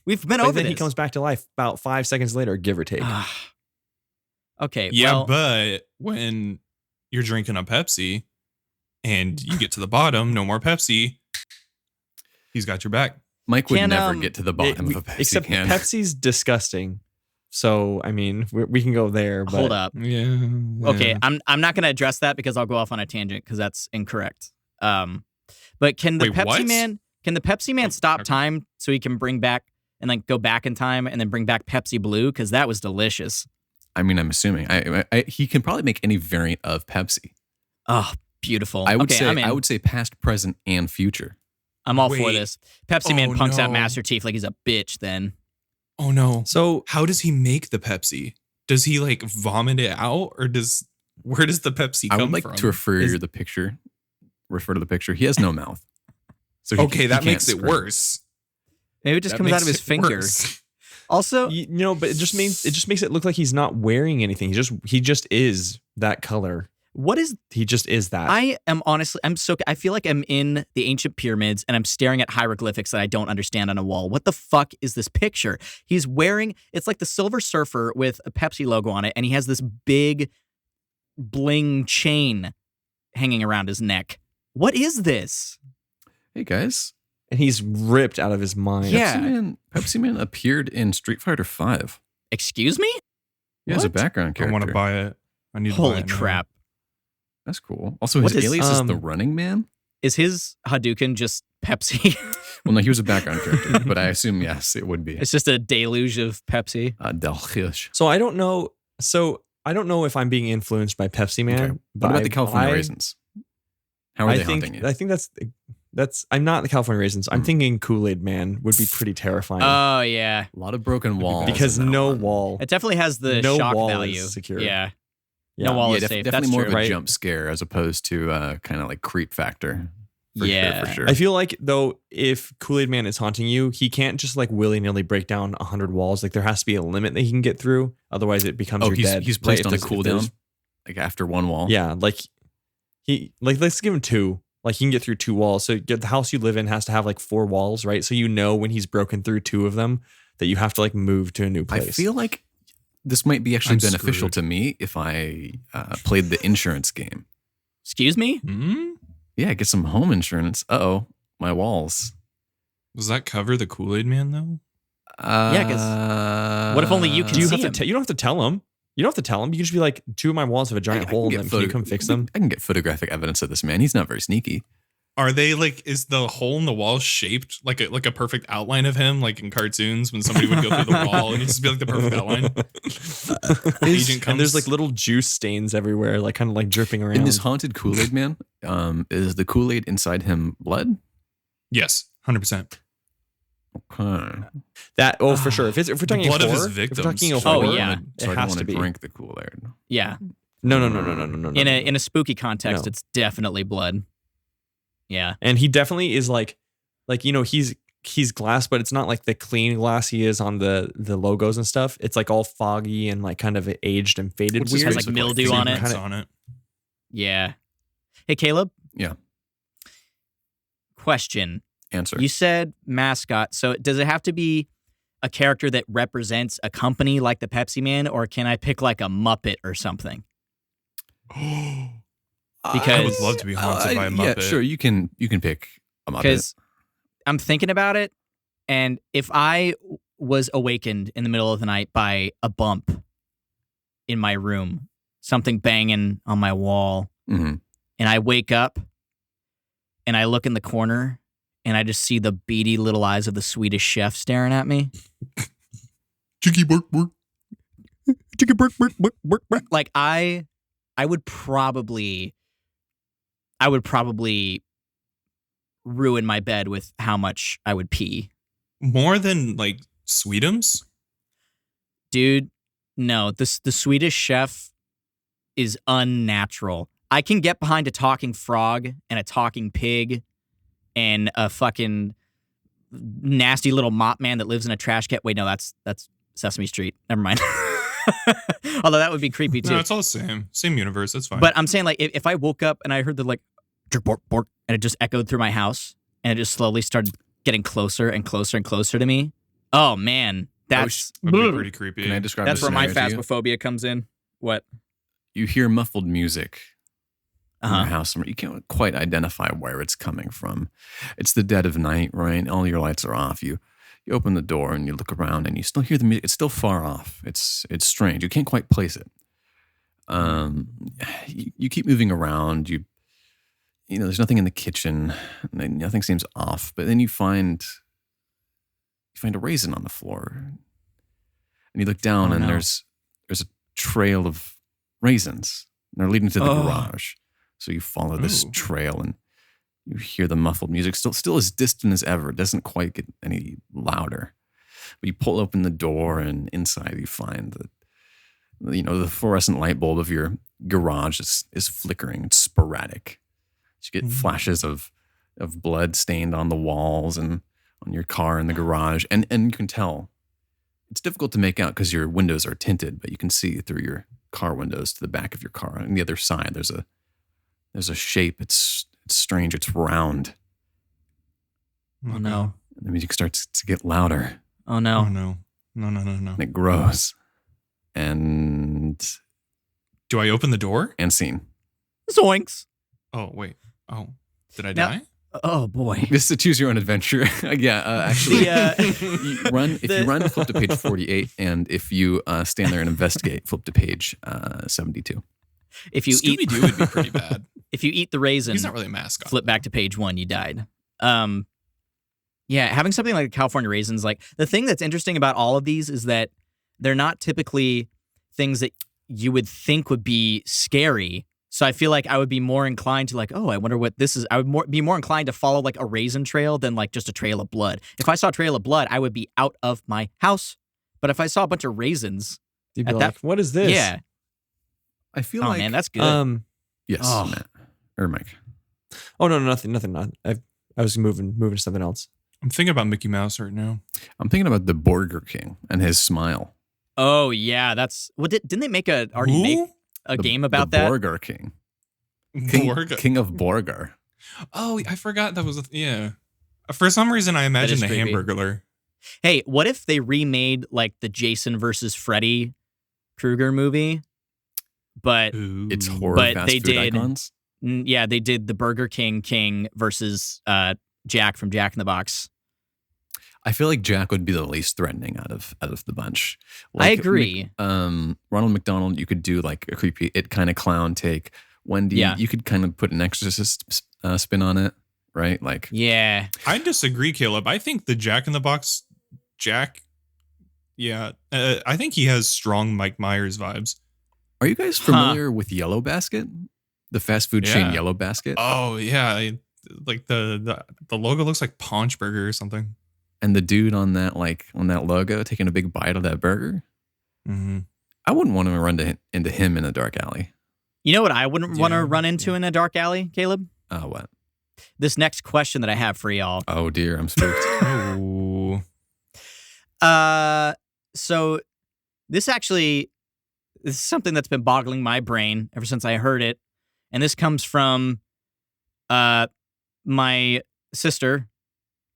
We've been but over then this. he comes back to life about 5 seconds later, give or take. Okay. Yeah, well, but when you're drinking a Pepsi and you get to the bottom, no more Pepsi, he's got your back. Mike would Can, never get to the bottom of a Pepsi Except can. Pepsi's disgusting. So I mean, we can go there. But Hold up. Yeah. Okay, yeah. I'm not going to address that because I'll go off on a tangent because that's incorrect. But can the Wait, Pepsi what? Man? Can the Pepsi Man Oh, stop okay. time so he can bring back and like go back in time and then bring back Pepsi Blue? Because that was delicious. I mean, I'm assuming he can probably make any variant of Pepsi. Oh, beautiful. I would okay, say I'm in. I would say past, present, and future. I'm all for Wait. this. Pepsi Oh, Man punks out no. Master Chief like he's a bitch. Then Oh no. So How does he make the Pepsi? Does he like vomit it out, or where does the Pepsi I come would like from? to refer Is- to the picture. Refer to the picture. He has no mouth. So Okay, that can't makes it scream. worse. maybe it just That comes out of makes his it finger. worse. Also, you know, but it just makes it look like he's not wearing anything. He just is that color. what is? He just is that. I am honestly, I feel like I'm in the ancient pyramids and I'm staring at hieroglyphics that I don't understand on a wall. What the fuck is this picture? He's wearing, it's like the Silver Surfer with a Pepsi logo on it, and he has this big bling chain hanging around his neck. What is this? Hey guys, and he's ripped out of his mind. Yeah. Pepsi Man appeared in Street Fighter V. Excuse me? He has a What? background I character. want to buy it. I need to buy Holy it now. crap. That's cool. Also, What his is, alias is the Running Man. Is his Hadouken just Pepsi? Well, no, he was a background character, but I assume yes, it would be It's just a deluge of Pepsi. Del Hirsch. So I don't know. So I don't know if I'm being influenced by Pepsi Man. Okay. What about the California raisins? How are they haunting you? I think that's. I'm not the California raisins. I'm thinking Kool-Aid Man would be pretty terrifying Oh, yeah. A lot of broken walls. because in that no one. wall. It definitely has the No shock wall is value. secure. Yeah. Yeah. No wall Yeah, is safe. definitely That's more true. of a right? jump scare as opposed to kind of like creep factor. Yeah. for sure. I feel like though, if Kool-Aid Man is haunting you, he can't just like willy-nilly break down 100 walls. Like there has to be a limit that he can get through. Otherwise, it becomes Oh, you're dead. he's placed right? on a If there's- cooldown, like after one wall. Yeah, like let's give him 2. Like he can get through 2 walls. So the house you live in has to have like 4 walls, right? So you know when he's broken through 2 of them that you have to like move to a new I place. feel like this might be actually I'm beneficial screwed. to me if I played the insurance game. Excuse me? Hmm? Yeah, get some home insurance. Uh-oh, my walls. Does that cover the Kool-Aid Man though? Yeah, 'cause what if only you can Do you see have him? to? You don't have to tell him. You don't have to tell him. You can just be like, 2 of my walls have a giant hole in them. Can you come fix them? I can get photographic evidence of this man. He's not very sneaky. Are they like? Is the hole in the wall shaped like a perfect outline of him, like in cartoons when somebody would go through the wall and it'd just be like the perfect outline? Agent comes. And there's like little juice stains everywhere, like kind of like dripping around. In this haunted Kool-Aid man, is the Kool-Aid inside him blood? Yes, 100%. Okay. That for sure. If we're talking blood of his horror, if we're victims. talking Oh, horror, yeah. So I it don't has want to to be. drink the Kool-Aid. Yeah. No. In a spooky context, No. it's definitely blood. Yeah. And he definitely is like he's glass, but it's not like the clean glass he is on the logos and stuff. It's like all foggy and like kind of aged and faded. Which is weird. has like basically mildew on it. Fingerprints Kinda- on it. Yeah. Hey, Caleb. Yeah. Question. Answer. You said mascot. So does it have to be a character that represents a company like the Pepsi Man, or can I pick like a Muppet or something? Because I would love to be haunted by a Yeah, Muppet. sure. You can pick a Muppet. Because I'm thinking about it, and if I was awakened in the middle of the night by a bump in my room, something banging on my wall, Mhm. and I wake up and I look in the corner and I just see the beady little eyes of the Swedish chef staring at me. Chicky bark bark. Like I would probably ruin my bed with how much I would pee. More than like Sweetums? Dude, no, the Swedish chef is unnatural. I can get behind a talking frog and a talking pig and a fucking nasty little mop man that lives in a trash can. Wait, no, that's Sesame Street. Never mind. Although that would be creepy too. No, it's all the same. Same universe. That's fine. But I'm saying, like, if I woke up and I heard the like bork bork and it just echoed through my house and it just slowly started getting closer and closer and closer to me. Oh man, that's That'd be pretty creepy. Can I describe that's the where my scenario to you? phasmophobia comes in. What? You hear muffled music in your house. You can't quite identify where it's coming from. It's the dead of night, right? All your lights are off. You open the door and you look around and you still hear the music. It's still far off. It's strange. You can't quite place it. You keep moving around. You know, there's nothing in the kitchen. Nothing seems off. But then you find a raisin on the floor, and you look down, and there's a trail of raisins, and they're leading to the garage. So you follow this trail, and you hear the muffled music, still as distant as ever. It doesn't quite get any louder. But you pull open the door, and inside you find that, you know, the fluorescent light bulb of your garage is flickering. It's sporadic. You get flashes of blood stained on the walls and on your car in the garage. And you can tell. It's difficult to make out because your windows are tinted, but you can see through your car windows to the back of your car. On the other side, there's a shape. It's strange. It's round. Oh no. And the music starts to get louder. Oh no. Oh no. No. And it grows. And Do I open the door? scene. Zoinks. Oh, wait. Oh, did I Now- die? Oh boy. This is a choose your own adventure. Actually, you run. If you run, flip to page 48, and if you stand there and investigate, flip to page 72. If you Scooby eat Doo would be pretty bad. if you eat the raisin, He's not really a mascot. flip back to page 1, you died. Yeah, having something like California raisins, like the thing that's interesting about all of these is that they're not typically things that you would think would be scary. So I feel like I would be more inclined to like, oh, I wonder what this is. I would be more inclined to follow like a raisin trail than like just a trail of blood. If I saw a trail of blood, I would be out of my house. But if I saw a bunch of raisins, You'd be At like, that- what is this? yeah. I feel Oh like man, that's good. yes, Oh. Matt or Mike. Oh no, nothing. I was moving to something else. I'm thinking about Mickey Mouse right now. I'm thinking about the Burger King and his smile. Oh yeah, that's what didn't they make a game about the that? Burger King. Borg? King of Borgar. Oh, I forgot that was yeah. For some reason, I imagined the creepy. Hamburglar. Hey, what if they remade like the Jason versus Freddy Krueger movie? But Ooh. It's horror But fast they food did- icons. yeah, they did the Burger King versus Jack from Jack in the Box. I feel like Jack would be the least threatening out of the bunch. I agree. Ronald McDonald, you could do like a creepy It kind of clown take. Wendy, Yeah. you could kind of put an exorcist spin on it, right? Like, Yeah. I disagree, Caleb. I think the Jack in the Box Jack. Yeah, I think he has strong Mike Myers vibes. are you guys familiar with Yellow Basket, the fast food chain Yeah. Yellow Basket? Oh yeah, like the logo looks like Paunch Burger or something. And the dude on that logo taking a big bite of that burger. Mm-hmm. I wouldn't want to run into him in a dark alley. You know what I wouldn't want Yeah, to run into in a dark alley, Caleb? What? This next question that I have for y'all. Oh dear, I'm spooked. Oh, So this is something that's been boggling my brain ever since I heard it. And this comes from my sister,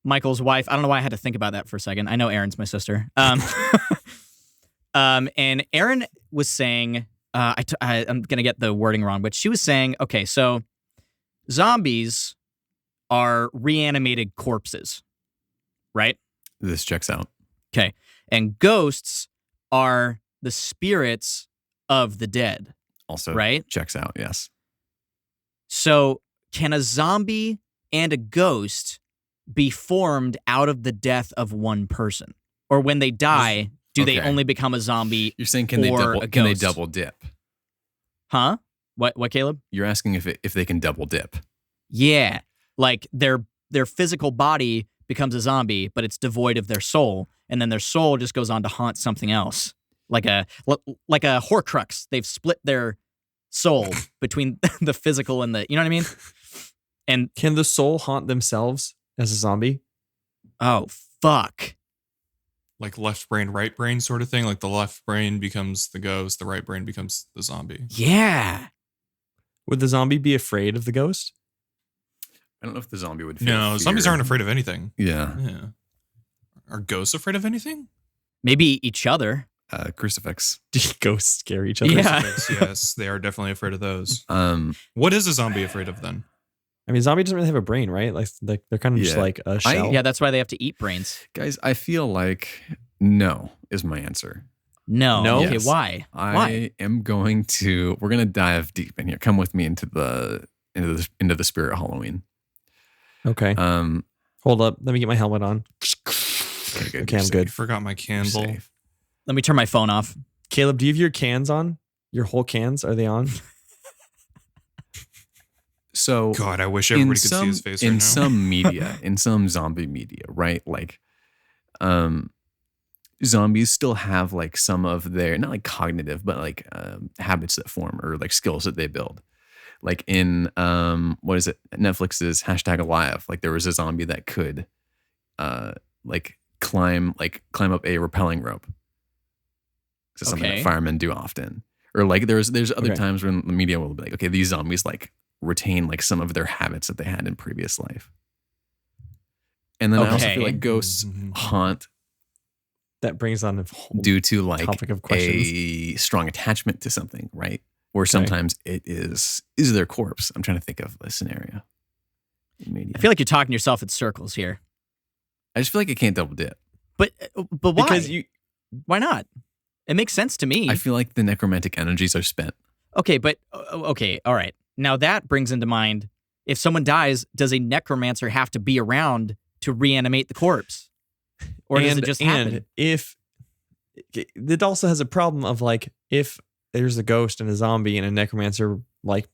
Michael's wife. I don't know why I had to think about that for a second. I know Erin's my sister. And Erin was saying, I'm going to get the wording wrong, but she was saying, okay, so zombies are reanimated corpses, right? This checks out. Okay. And ghosts are the spirits of the dead, Also, right? checks out. Yes. So can a zombie and a ghost be formed out of the death of one person? Or when they die, do they Okay. only become a zombie? You're saying can they Or a Can they ghost. double dip? Huh? What, Caleb? You're asking if they can double dip. Yeah. Like their physical body becomes a zombie, but it's devoid of their soul. And then their soul just goes on to haunt something else. Like a Horcrux. They've split their soul between the physical and the, you know what I mean? And Can the soul haunt themselves as a zombie? oh, fuck. like left brain, right brain sort of thing. Like the left brain becomes the ghost, the right brain becomes the zombie. Yeah. Would the zombie be afraid of the ghost? I don't know if the zombie would feel No, zombies fear. aren't afraid of anything. Yeah. Yeah. Are ghosts afraid of anything? Maybe each other. Crucifix. Do ghosts scare each other? Yeah. Yes, they are definitely afraid of those. Um, What is a zombie afraid of then? I mean, zombie doesn't really have a brain, right? Like they're kind of just Yeah. like a shell. Yeah, that's why they have to eat brains. guys, I feel like no is my answer. No. No? Okay, Yes. why? Why? I am going to. We're gonna dive deep in here. Come with me into the spirit of Halloween. Okay. Hold up. Let me get my helmet on. Okay, Okay, I'm I good. forgot my You're candle. safe. Let me turn my phone off. Caleb, do you have your cans on? Your whole cans? Are they on? So God, I wish everybody could see his face right in now. some media, in some zombie media, right? Like, zombies still have like some of their not like cognitive, but like habits that form or like skills that they build. Like in what is it? Netflix's #Alive. Like there was a zombie that could like climb up a rappelling rope. So something Okay. that firemen do often. Or like there's other Okay. times when the media will be like, okay, these zombies like retain like some of their habits that they had in previous life. And then I also Okay. feel like ghosts Mhm. haunt That brings on a whole due to like topic of questions. a strong attachment to something, right? Or sometimes it is their corpse. I'm trying to think of a scenario. in media. I feel like you're talking yourself in circles here. I just feel like it can't double dip. But why? Because Why not? It makes sense to me. I feel like the necromantic energies are spent. Okay, but okay, all right. Now that brings into mind, if someone dies, does a necromancer have to be around to reanimate the corpse? Or does it just happen? And if it also has a problem of like, if there's a ghost and a zombie and a necromancer like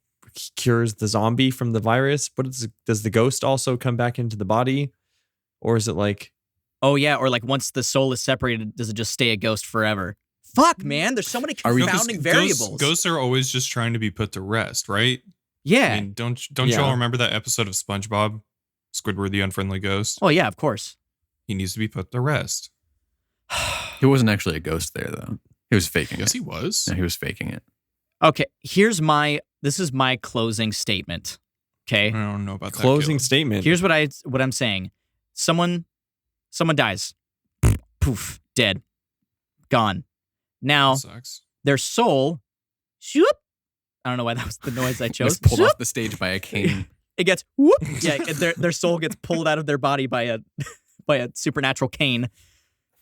cures the zombie from the virus, but does the ghost also come back into the body? Or is it like, Oh yeah, or like once the soul is separated, does it just stay a ghost forever? Fuck, man, there's so many Are we- confounding Ghosts- variables. Ghosts are always just trying to be put to rest, right? Yeah. I mean, don't Yeah. y'all remember that episode of SpongeBob, Squidward the Unfriendly Ghost? Oh yeah, of course. He needs to be put to rest. He wasn't actually a ghost there, though. He was faking Yes, it. he was. No, he was faking it. Okay, this is my closing statement. Okay. I don't know about closing that. statement? Here's what I'm saying. Someone dies. Poof, dead. Gone. Now, That sucks. their soul, shoop. I don't know why that was the noise I chose. Just pulled Shoop. off the stage by a cane. It gets whoop. Yeah, their soul gets pulled out of their body by a supernatural cane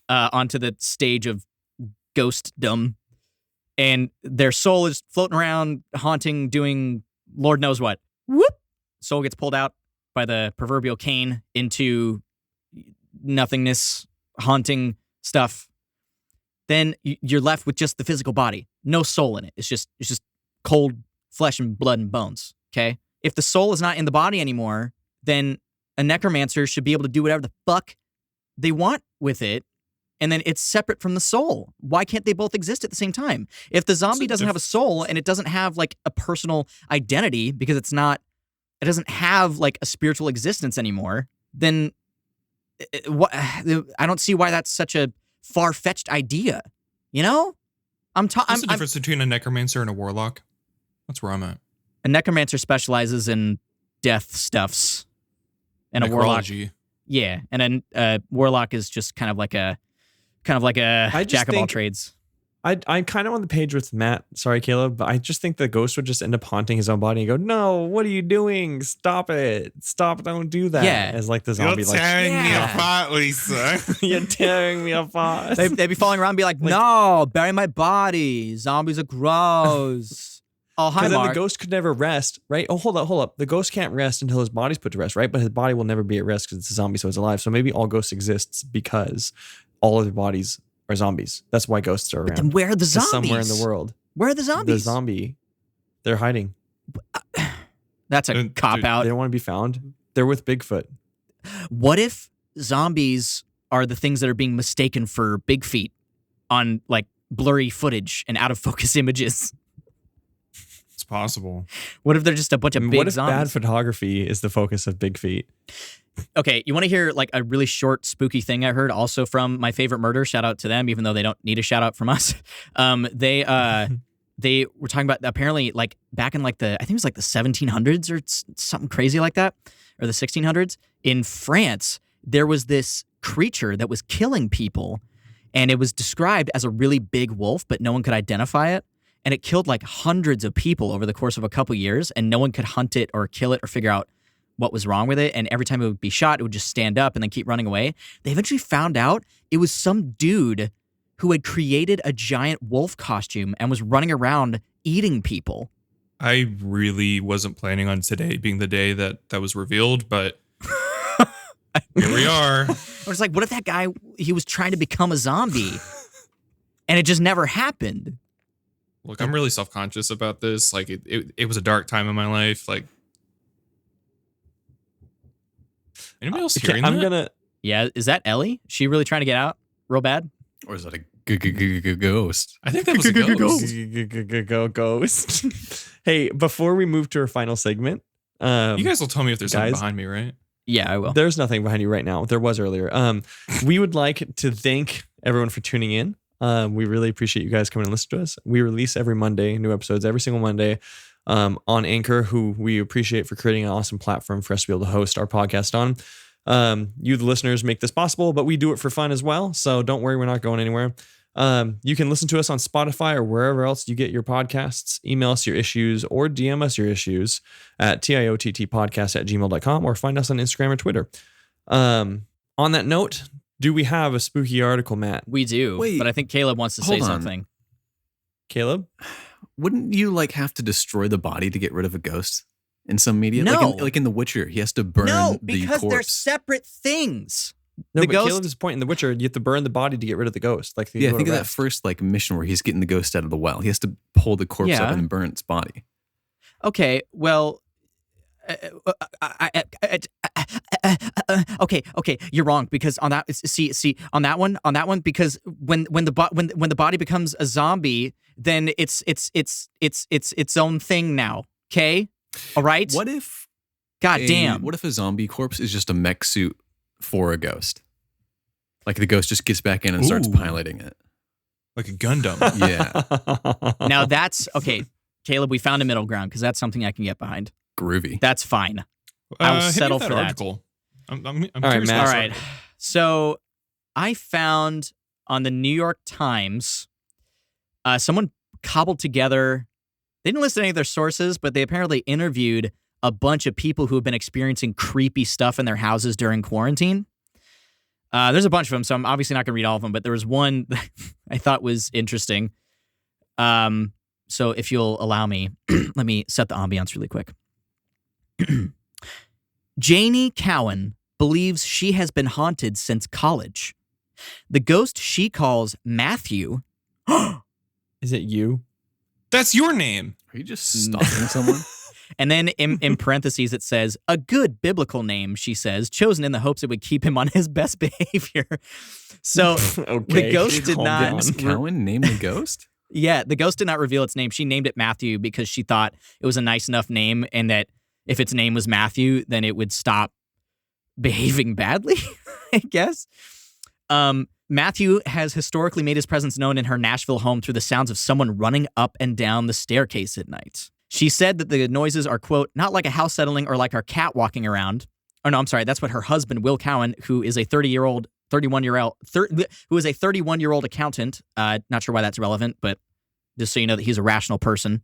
onto the stage of ghostdom, and their soul is floating around, haunting, doing Lord knows what. Whoop. Soul gets pulled out by the proverbial cane into nothingness, haunting stuff. Then you're left with just the physical body, no soul in it. It's just cold flesh and blood and bones. Okay. If the soul is not in the body anymore, then a necromancer should be able to do whatever the fuck they want with it, and then it's separate from the soul. Why can't they both exist at the same time? If the zombie doesn't have a soul and it doesn't have like a personal identity because it doesn't have like a spiritual existence anymore, then I don't see why that's such a far-fetched idea. You know? What's the difference between a necromancer and a warlock? That's where I'm at. A necromancer specializes in death stuffs, and a warlock, Necrology. yeah, and a warlock is just kind of like a I just jack of all think- trades. I'm kind of on the page with Matt. Sorry, Caleb, but I just think the ghost would just end up haunting his own body and go, "No, what are you doing? Stop it! Stop! Don't do that!" Yeah. As like the zombie, like, me Yeah. apart, Lisa. "You're tearing me apart." They'd be falling around and be like, "No, bury my body. Zombies are gross." Oh, hi, Because then the Mark. ghost could never rest, right? Oh, hold up. The ghost can't rest until his body's put to rest, right? But his body will never be at rest because it's a zombie, so it's alive. So maybe all ghosts exists because all of their bodies are zombies. That's why ghosts are But then around. where are the It's zombies? somewhere in the world. Where are the The zombies? zombie, they're hiding. That's a Dude, cop They out. don't want to be found. They're with Bigfoot. What if zombies are the things that are being mistaken for big feet on like blurry footage and out of focus images? It's possible. What if they're just a bunch of big What if bad zombies? photography is the focus of Big Feet? Okay, you want to hear like a really short spooky thing I heard also from My Favorite Murder? Shout out to them, even though they don't need a shout out from us. They were talking about apparently like back in like I think it was like the 1700s or something crazy like that, or the 1600s in France. There was this creature that was killing people, And it was described as a really big wolf, but no one could identify it. And it killed like hundreds of people over the course of a couple years, and no one could hunt it or kill it or figure out what was wrong with it. And every time it would be shot, it would just stand up and then keep running away. They eventually found out it was some dude who had created a giant wolf costume and was running around eating people. I really wasn't planning on today being the day that was revealed, but here we are. I was like, what if that guy, he was trying to become a zombie and it just never happened? Look, I'm really self-conscious about this. Like, it was a dark time in my life. Like, anybody else hearing that? Yeah, is that Ellie? She really trying to get out real bad? Or is that a ghost? I think that was a ghost. Ghost. Hey, before we move to our final segment, You guys will tell me if there's something guys? behind me, right? Yeah, I will. there's nothing behind you right now. There was earlier. We would like to thank everyone for tuning in. We really appreciate you guys coming and listening to us. We release every Monday, new episodes every single Monday on Anchor, who we appreciate for creating an awesome platform for us to be able to host our podcast on. You, the listeners, make this possible, but we do it for fun as well. So don't worry, we're not going anywhere. You can listen to us on Spotify or wherever else you get your podcasts. Email us your issues or DM us your issues at tiottpodcast@gmail.com or find us on Instagram or Twitter. On that note, do we have a spooky article, Matt? We do, Wait, but I think Caleb wants to say hold on. something. Caleb? Wouldn't you like have to destroy the body to get rid of a ghost in some media? No. Like in The Witcher, he has to burn No, the because they're corpse. separate things. No, The but ghost- Caleb's point in The Witcher, you have to burn the body to get rid of the ghost. Like, Yeah, think of that first like mission where he's getting the ghost out of the well. He has to pull the corpse Yeah. up and then burn its body. Okay, well, okay, you're wrong because on that, see, on that one, because when the body becomes a zombie, then it's its own thing now. Okay, all right. What if God damn. What if a zombie corpse is just a mech suit for a ghost? Like the ghost just gets back in and starts Ooh. piloting it. Like a Gundam. Yeah, Now that's okay, Caleb. We found a middle ground because that's something I can get behind. groovy. That's fine. I will Hit me settle with for that. article. I'm All right, curious Matt. about All this right. article. So I found on the New York Times, someone cobbled together, they didn't list any of their sources, but they apparently interviewed a bunch of people who have been experiencing creepy stuff in their houses during quarantine. There's a bunch of them, so I'm obviously not going to read all of them, but there was one that I thought was interesting. So if you'll allow me, let me set the ambiance really quick. Janie Cowan believes she has been haunted since college. The ghost she calls Matthew. Is it you? That's your name. Are you just stalking someone? And then in parentheses it says, a good biblical name, she says, chosen in the hopes it would keep him on his best behavior. So Okay. the ghost did Calm not. down. Miss Cowan named the ghost? Yeah, the ghost did not reveal its name. She named it Matthew because she thought it was a nice enough name and that if its name was Matthew, then it would stop behaving badly, I guess. Matthew has historically made his presence known in her Nashville home through the sounds of someone running up and down the staircase at night. She said that the noises are, quote, not like a house settling or like our cat walking around. Oh, no, I'm sorry. That's what her husband, Will Cowan, who is a 31-year-old accountant. Not sure why that's relevant, but just so you know that he's a rational person.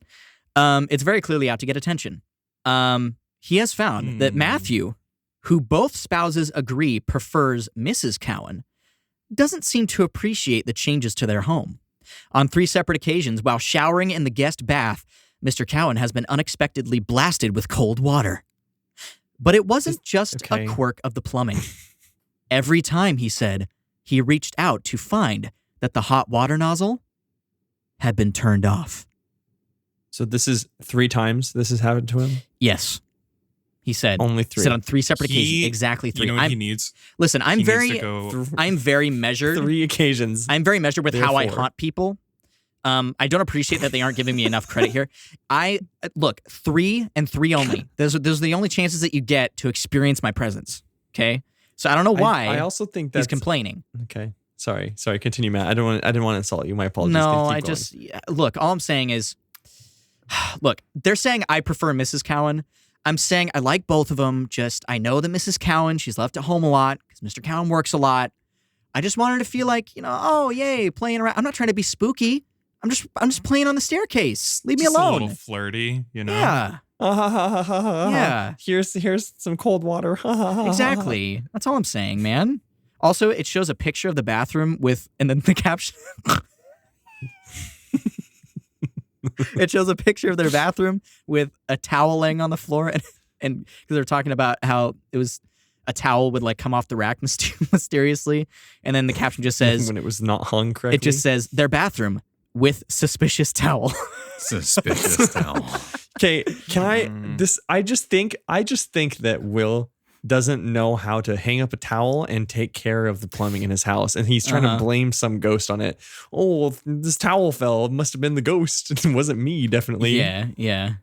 It's very clearly out to get attention. He has found that Matthew, who both spouses agree prefers Mrs. Cowan, doesn't seem to appreciate the changes to their home. On 3 separate occasions, while showering in the guest bath, Mr. Cowan has been unexpectedly blasted with cold water. But it wasn't just okay. a quirk of the plumbing. Every time, he said, he reached out to find that the hot water nozzle had been turned off. So this is 3 times this has happened to him? Yes. He said. Only He 3. said on 3 separate occasions. Exactly 3. You know what he needs? Listen, I'm He very needs to go. I'm very measured. 3 occasions. I'm very measured with how I Therefore. haunt people. I don't appreciate that they aren't giving me enough credit here. Look, 3 and 3 only. Those are the only chances that you get to experience my presence. Okay, so I don't know why I also think he's that's complaining. Okay. Sorry. Continue, Matt. I didn't want to insult you. My apologies. No, Keep I going. just look. All I'm saying is, look. They're saying I prefer Mrs. Cowan. I'm saying I like both of them. Just I know that Mrs. Cowan, she's left at home a lot because Mr. Cowan works a lot. I just wanted to feel like, oh, yay, playing around. I'm not trying to be spooky. I'm just playing on the staircase. Leave me Just alone. a little flirty, Yeah. Yeah. Here's some cold water. Exactly. That's all I'm saying, man. Also, it shows a picture of the bathroom and then the caption. It shows a picture of their bathroom with a towel laying on the floor, and because they're talking about how it was a towel would like come off the rack mysteriously, and then the caption just says when it was not hung correctly. It just says their bathroom with suspicious towel. Suspicious towel. Okay, I just think that Will doesn't know how to hang up a towel and take care of the plumbing in his house, and he's trying to blame some ghost on it. Oh, this towel fell. It must have been the ghost. It wasn't me, definitely. Yeah.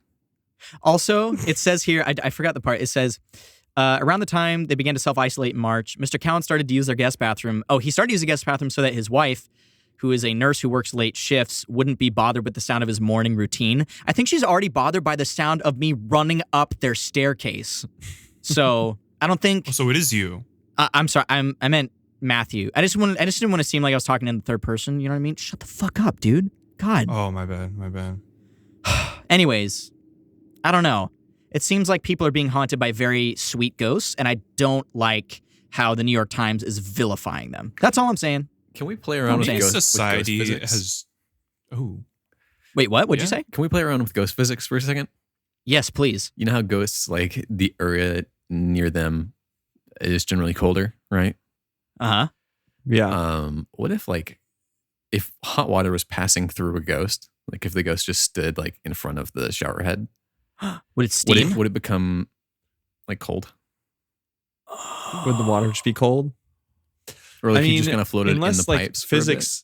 Also, it says here, I forgot the part. It says, around the time they began to self-isolate in March, Mr. Cowan started to use their guest bathroom. Oh, he started to use the guest bathroom so that his wife, who is a nurse who works late shifts, wouldn't be bothered with the sound of his morning routine. I think she's already bothered by the sound of me running up their staircase. So I don't think. So it is you. I'm sorry. I meant Matthew. I just didn't want to seem like I was talking in the third person. You know what I mean? Shut the fuck up, dude. God. Oh, my bad. Anyways, I don't know. It seems like people are being haunted by very sweet ghosts, and I don't like how the New York Times is vilifying them. That's all I'm saying. Can we play around with Maybe ghost society with ghost physics? has. Oh, Wait, what? What'd you say? Can we play around with ghost physics for a second? Yes, please. You know how ghosts, like the area near them is generally colder, right? Uh-huh. Yeah. What if hot water was passing through a ghost, like if the ghost just stood like in front of the shower head, Would it steam? would it become like cold? Would the water just be cold? Or like you just kind of floated in unless the like pipes for a bit? physics.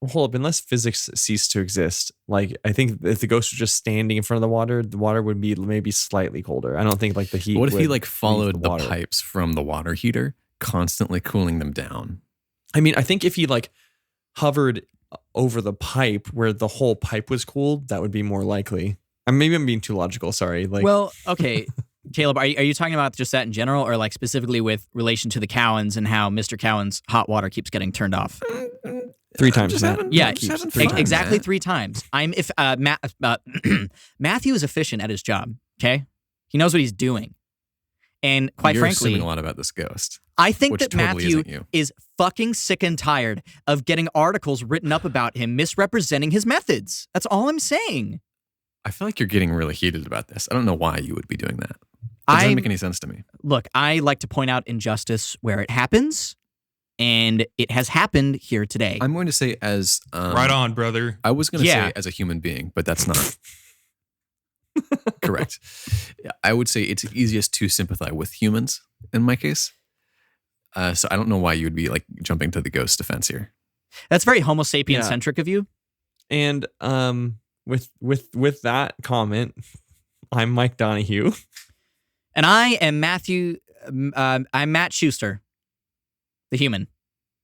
Hold up, unless physics ceased to exist, like I think if the ghost was just standing in front of the water would be maybe slightly colder. I don't think like the heat. What if he would like followed the water. pipes from the water heater, constantly cooling them down? I mean, I think if he like hovered over the pipe where the whole pipe was cooled, that would be more likely. Maybe I'm being too logical. Sorry. Like, well, okay. Caleb, are you talking about just that in general, or like specifically with relation to the Cowans and how Mr. Cowan's hot water keeps getting turned off? 3 times. Matt. Yeah, Exactly 3 times. Matthew is efficient at his job. Okay, he knows what he's doing, and quite You're frankly, assuming a lot about this ghost. I think which that totally Matthew isn't you. is fucking sick and tired of getting articles written up about him misrepresenting his methods. That's all I'm saying. I feel like you're getting really heated about this. I don't know why you would be doing that. It doesn't make any sense to me. Look, I like to point out injustice where it happens, and it has happened here today. I'm going to say as right on, brother. I was going to Yeah. say as a human being, but that's not correct. I would say it's easiest to sympathize with humans in my case. So I don't know why you would be like jumping to the ghost defense here. That's very Homo sapien centric of you. And with that comment, I'm Mike Donahue. And I am Matthew. I'm Matt Schuster, the human.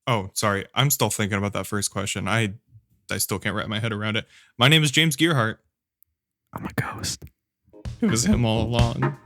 Oh, sorry. I'm still thinking about that first question. I still can't wrap my head around it. My name is James Gearhart. I'm a ghost. It was him all along.